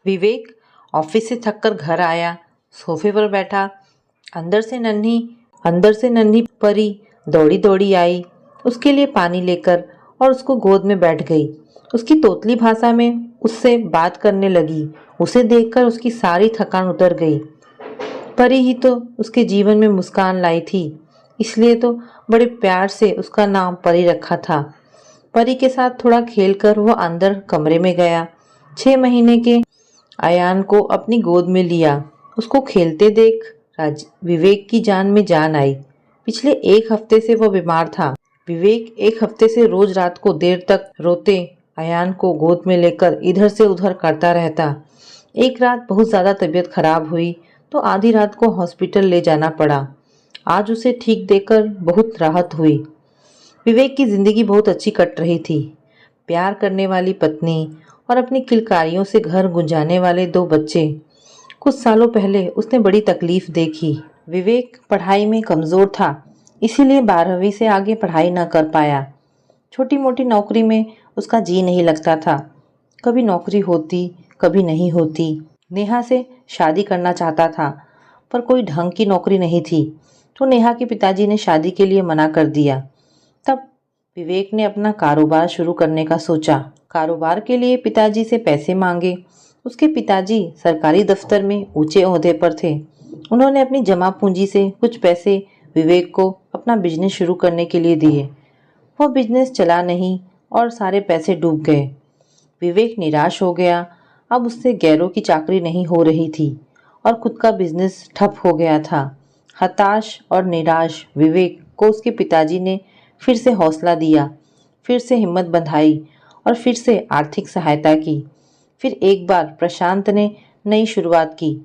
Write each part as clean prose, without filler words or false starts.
विवेक office से थककर घर आया, सोफे पर बैठा। अंदर से नन्ही परी दौड़ी दौड़ी आई, उसके लिए पानी लेकर और उसको गोद में बैठ गई। उसकी तोतली भाषा में उससे बात करने लगी। उसे देखकर उसकी सारी थकान उतर गई। परी ही तो उसके जीवन में मुस्कान लाई थी, इसलिए तो बड़े प्यार से उसका नाम परी रखा था। परी के साथ थोड़ा खेलकर वो अंदर कमरे में गया। 6 महीने के अयान को अपनी गोद में लिया। उसको खेलते देख विवेक की जान में जान आई। पिछले 1 हफ्ते से वो बीमार था। विवेक 1 हफ्ते से रोज रात को देर तक रोते अयान को गोद में लेकर इधर से उधर करता रहता। एक रात बहुत ज्यादा तबीयत खराब हुई तो आधी रात को हॉस्पिटल ले जाना पड़ा। आज उसे ठीक देखकर बहुत राहत हुई। विवेक की जिंदगी बहुत अच्छी कट रही थी। प्यार करने वाली पत्नी और अपनी किलकारियों से घर गुंजाने वाले 2 बच्चे। कुछ सालों पहले उसने बड़ी तकलीफ देखी। विवेक पढ़ाई में कमजोर था, इसीलिए 12वीं से आगे पढ़ाई न कर पाया। छोटी मोटी नौकरी में उसका जी नहीं लगता था। कभी नौकरी होती, कभी नहीं होती। नेहा से शादी करना चाहता था, पर कोई ढंग की नौकरी नहीं थी, तो नेहा के पिताजी ने शादी के लिए मना कर दिया। तब विवेक ने अपना कारोबार शुरू करने का सोचा। कारोबार के लिए पिताजी से पैसे मांगे। उसके पिताजी सरकारी दफ्तर में ऊंचे ओहदे पर थे। उन्होंने अपनी जमा पूंजी से कुछ पैसे विवेक को अपना बिजनेस शुरू करने के लिए दिए। वह बिजनेस चला नहीं और सारे पैसे डूब गए। विवेक निराश हो गया। अब उससे गैरों की चाकरी नहीं हो रही थी और खुद का बिजनेस ठप हो गया था। हताश और निराश विवेक को उसके पिताजी ने फिर से हौसला दिया, फिर से हिम्मत बंधाई और फिर से आर्थिक सहायता की। फिर एक बार प्रशांत ने नई शुरुआत की।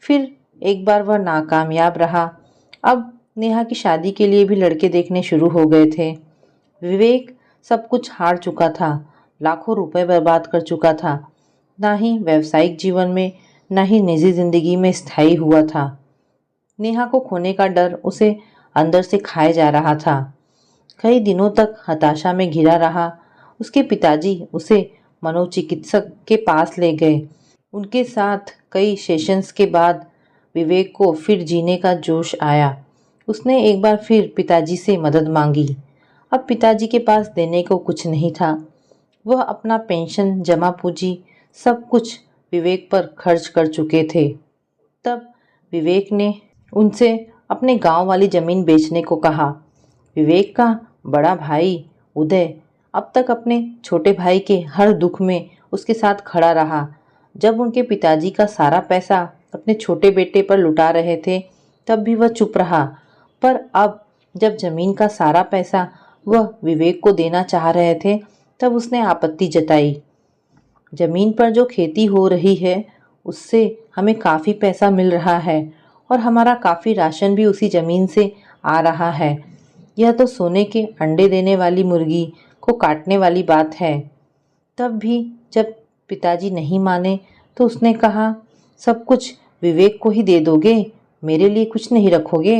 फिर एक बार वह नाकामयाब रहा। अब नेहा की शादी के लिए भी लड़के देखने शुरू हो गए थे। विवेक सब कुछ हार चुका था, लाखों रुपए बर्बाद कर चुका था। ना ही व्यावसायिक जीवन में, ना ही निजी जिंदगी में स्थायी हुआ था। नेहा को खोने का डर उसे अंदर से खाए जा रहा था। कई दिनों तक हताशा में घिरा रहा। उसके पिताजी उसे मनोचिकित्सक के पास ले गए। उनके साथ कई सेशंस के बाद विवेक को फिर जीने का जोश आया। उसने एक बार फिर पिताजी से मदद मांगी। अब पिताजी के पास देने को कुछ नहीं था। वह अपना पेंशन, जमा पूंजी सब कुछ विवेक पर खर्च कर चुके थे। तब विवेक ने उनसे अपने गांव वाली जमीन बेचने को कहा। विवेक का बड़ा भाई उदय अब तक अपने छोटे भाई के हर दुख में उसके साथ खड़ा रहा। जब उनके पिताजी का सारा पैसा अपने छोटे बेटे पर लुटा रहे थे, तब भी वह चुप रहा। पर अब जब जमीन का सारा पैसा वह विवेक को देना चाह रहे थे, तब उसने आपत्ति जताई। जमीन पर जो खेती हो रही है, उससे हमें काफ़ी पैसा मिल रहा है और हमारा काफ़ी राशन भी उसी जमीन से आ रहा है। यह तो सोने के अंडे देने वाली मुर्गी को काटने वाली बात है। तब भी जब पिताजी नहीं माने तो उसने कहा, सब कुछ विवेक को ही दे दोगे, मेरे लिए कुछ नहीं रखोगे?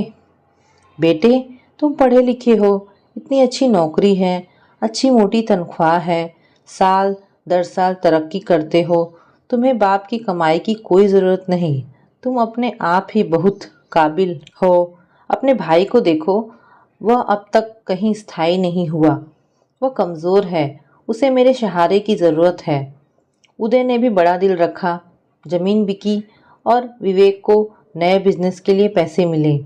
बेटे, तुम पढ़े लिखे हो, इतनी अच्छी नौकरी है, अच्छी मोटी तनख्वाह है, साल दर साल तरक्की करते हो, तुम्हें बाप की कमाई की कोई ज़रूरत नहीं। तुम अपने आप ही बहुत काबिल हो। अपने भाई को देखो, वह अब तक कहीं स्थायी नहीं हुआ। वह कमज़ोर है, उसे मेरे सहारे की ज़रूरत है। उदय ने भी बड़ा दिल रखा। ज़मीन बिकी और विवेक को नए बिजनेस के लिए पैसे मिले।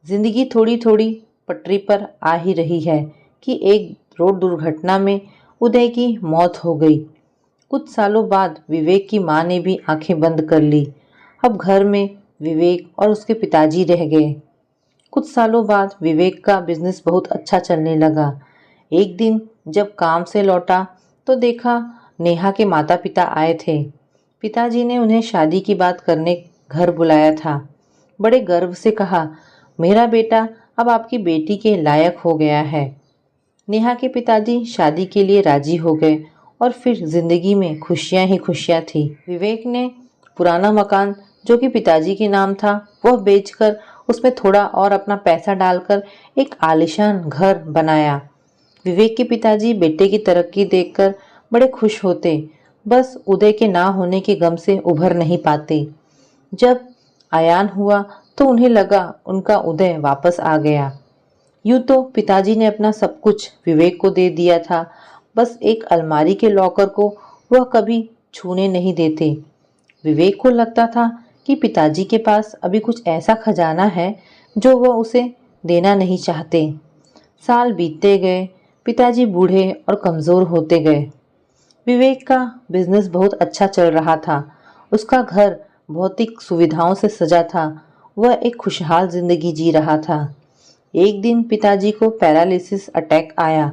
जिंदगी थोड़ी थोड़ी पटरी पर आ ही रही है कि एक रोड दुर्घटना में उदय की मौत हो गई। कुछ सालों बाद विवेक की मां ने भी आंखें बंद कर ली। अब घर में विवेक और उसके पिताजी रह गए। कुछ सालों बाद विवेक का बिजनेस बहुत अच्छा चलने लगा। एक दिन जब काम से लौटा तो देखा नेहा के माता पिता आए थे। पिताजी ने उन्हें शादी की बात करने घर बुलाया था। बड़े गर्व से कहा, मेरा बेटा अब आपकी बेटी के लायक हो गया है। नेहा के पिताजी शादी के लिए राजी हो गए और फिर जिंदगी में खुशियां ही खुशियां थी। विवेक ने पुराना मकान जो कि पिताजी के नाम था, वह बेचकर उसमें थोड़ा और अपना पैसा डालकर एक आलीशान घर बनाया। विवेक के पिताजी बेटे की तरक्की देखकर बड़े खुश होते। बस उदय के ना होने के गम से उभर नहीं पाते। जब आयान हुआ तो उन्हें लगा उनका उदय वापस आ गया। यूं तो पिताजी ने अपना सब कुछ विवेक को दे दिया था, बस एक अलमारी के लॉकर को वह कभी छूने नहीं देते। विवेक को लगता था कि पिताजी के पास अभी कुछ ऐसा खजाना है जो वह उसे देना नहीं चाहते। साल बीतते गए, पिताजी बूढ़े और कमजोर होते गए। विवेक का बिजनेस बहुत अच्छा चल रहा था। उसका घर भौतिक सुविधाओं से सजा था। वह एक खुशहाल जिंदगी जी रहा था। एक दिन पिताजी को पैरालिसिस अटैक आया।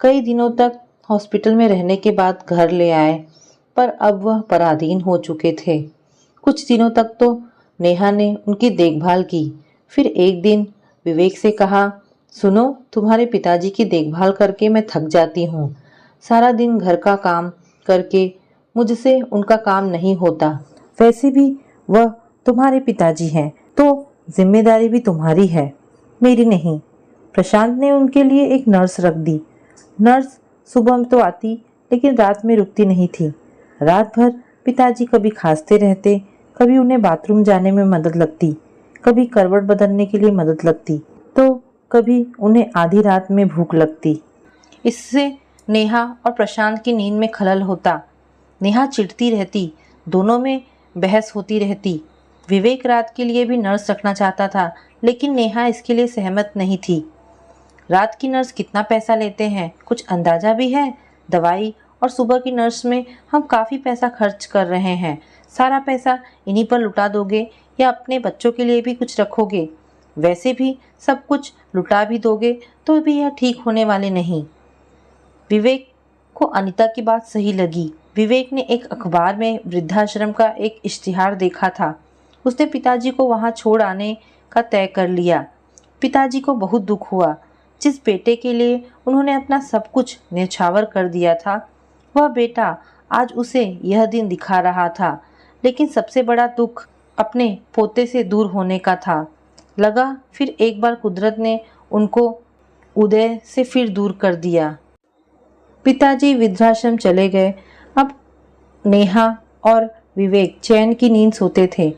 कई दिनों तक हॉस्पिटल में रहने के बाद घर ले आए, पर अब वह पराधीन हो चुके थे। कुछ दिनों तक तो नेहा ने उनकी देखभाल की। फिर एक दिन विवेक से कहा, सुनो, तुम्हारे पिताजी की देखभाल करके मैं थक जाती हूँ। सारा दिन घर का काम करके मुझसे उनका काम नहीं होता। वैसे भी वह तुम्हारे पिताजी हैं, तो जिम्मेदारी भी तुम्हारी है, मेरी नहीं। प्रशांत ने उनके लिए एक नर्स रख दी। नर्स सुबह तो आती, लेकिन रात में रुकती नहीं थी। रात भर पिताजी कभी खांसते रहते, कभी उन्हें बाथरूम जाने में मदद लगती, कभी करवट बदलने के लिए मदद लगती, तो कभी उन्हें आधी रात में भूख लगती। इससे नेहा और प्रशांत की नींद में खलल होता। नेहा चिढ़ती रहती, दोनों में बहस होती रहती। विवेक रात के लिए भी नर्स रखना चाहता था, लेकिन नेहा इसके लिए सहमत नहीं थी। रात की नर्स कितना पैसा लेते हैं, कुछ अंदाजा भी है? दवाई और सुबह की नर्स में हम काफ़ी पैसा खर्च कर रहे हैं। सारा पैसा इन्हीं पर लुटा दोगे या अपने बच्चों के लिए भी कुछ रखोगे? वैसे भी सब कुछ लुटा भी दोगे तो भी यह ठीक होने वाले नहीं। विवेक को अनीता की बात सही लगी। विवेक ने एक अखबार में वृद्धाश्रम का एक इश्तिहार देखा था। उसने पिताजी को वहां छोड़ आने का तय कर लिया। पिताजी को बहुत दुख हुआ। जिस बेटे के लिए उन्होंने अपना सब कुछ न्यौछावर कर दिया था, वह बेटा आज उसे यह दिन दिखा रहा था। लेकिन सबसे बड़ा दुख अपने पोते से दूर होने का था। लगा फिर एक बार कुदरत ने उनको उदय से फिर दूर कर दिया। पिताजी वृद्धाश्रम चले गए। अब नेहा और विवेक चैन की नींद सोते थे।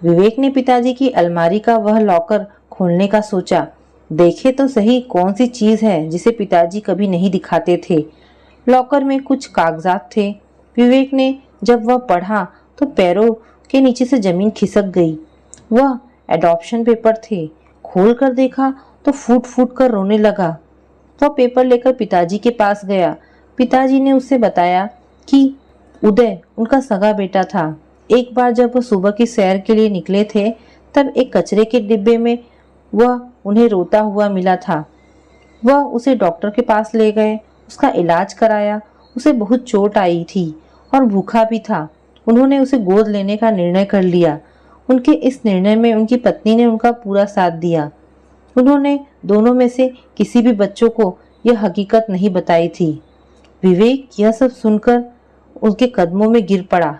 विवेक ने पिताजी की अलमारी का वह लॉकर खोलने का सोचा। देखे तो सही कौन सी चीज है जिसे पिताजी कभी नहीं दिखाते थे। लॉकर में कुछ कागजात थे। विवेक ने जब वह पढ़ा तो पैरों के नीचे से जमीन खिसक गई। वह एडॉप्शन पेपर थे। खोल कर देखा तो फूट फूट कर रोने लगा। वह पेपर लेकर पिताजी के पास गया। पिताजी ने उसे बताया कि उदय उनका सगा बेटा था। एक बार जब वह सुबह की सैर के लिए निकले थे, तब एक कचरे के डिब्बे में वह उन्हें रोता हुआ मिला था। वह उसे डॉक्टर के पास ले गए, उसका इलाज कराया। उसे बहुत चोट आई थी और भूखा भी था। उन्होंने उसे गोद लेने का निर्णय कर लिया। उनके इस निर्णय में उनकी पत्नी ने उनका पूरा साथ दिया। उन्होंने दोनों में से किसी भी बच्चों को यह हकीकत नहीं बताई थी। विवेक यह सब सुनकर उनके कदमों में गिर पड़ा,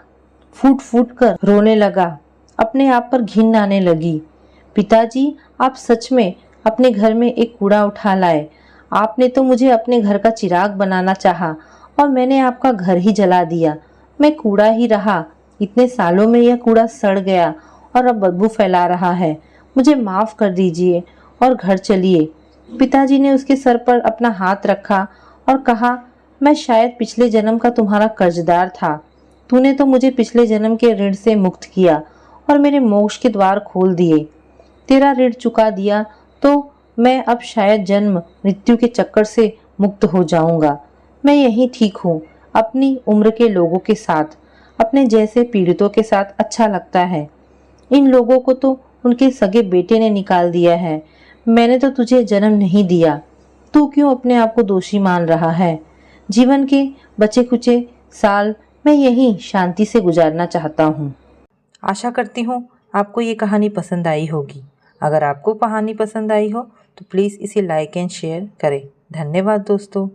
फूट फूट कर रोने लगा। अपने आप पर घिन आने लगी। पिताजी, आप सच में अपने घर में एक कूड़ा उठा लाए। आपने तो मुझे अपने घर का चिराग बनाना चाहा और मैंने आपका घर ही जला दिया। मैं कूड़ा ही रहा। इतने सालों में यह कूड़ा सड़ गया और अब बदबू फैला रहा है। मुझे माफ कर दीजिए और घर चलिए। पिताजी ने उसके सर पर अपना हाथ रखा और कहा, मैं शायद पिछले जन्म का तुम्हारा कर्जदार था। तूने तो मुझे पिछले जन्म के ऋण से मुक्त किया और मेरे मोक्ष के द्वार खोल दिए। तेरा ऋण चुका दिया तो मैं अब शायद जन्म मृत्यु के चक्कर से मुक्त हो जाऊंगा। मैं यहीं ठीक हूँ, अपनी उम्र के लोगों के साथ, अपने जैसे पीड़ितों के साथ अच्छा लगता है। इन लोगों को तो उनके सगे बेटे ने निकाल दिया है। मैंने तो तुझे जन्म नहीं दिया। तू क्यों अपने आप को दोषी मान रहा है? जीवन के बचे कुचे साल मैं यहीं शांति से गुजारना चाहता हूँ। आशा करती हूँ आपको ये कहानी पसंद आई होगी। अगर आपको कहानी पसंद आई हो तो प्लीज़ इसे लाइक एंड शेयर करें। धन्यवाद दोस्तों।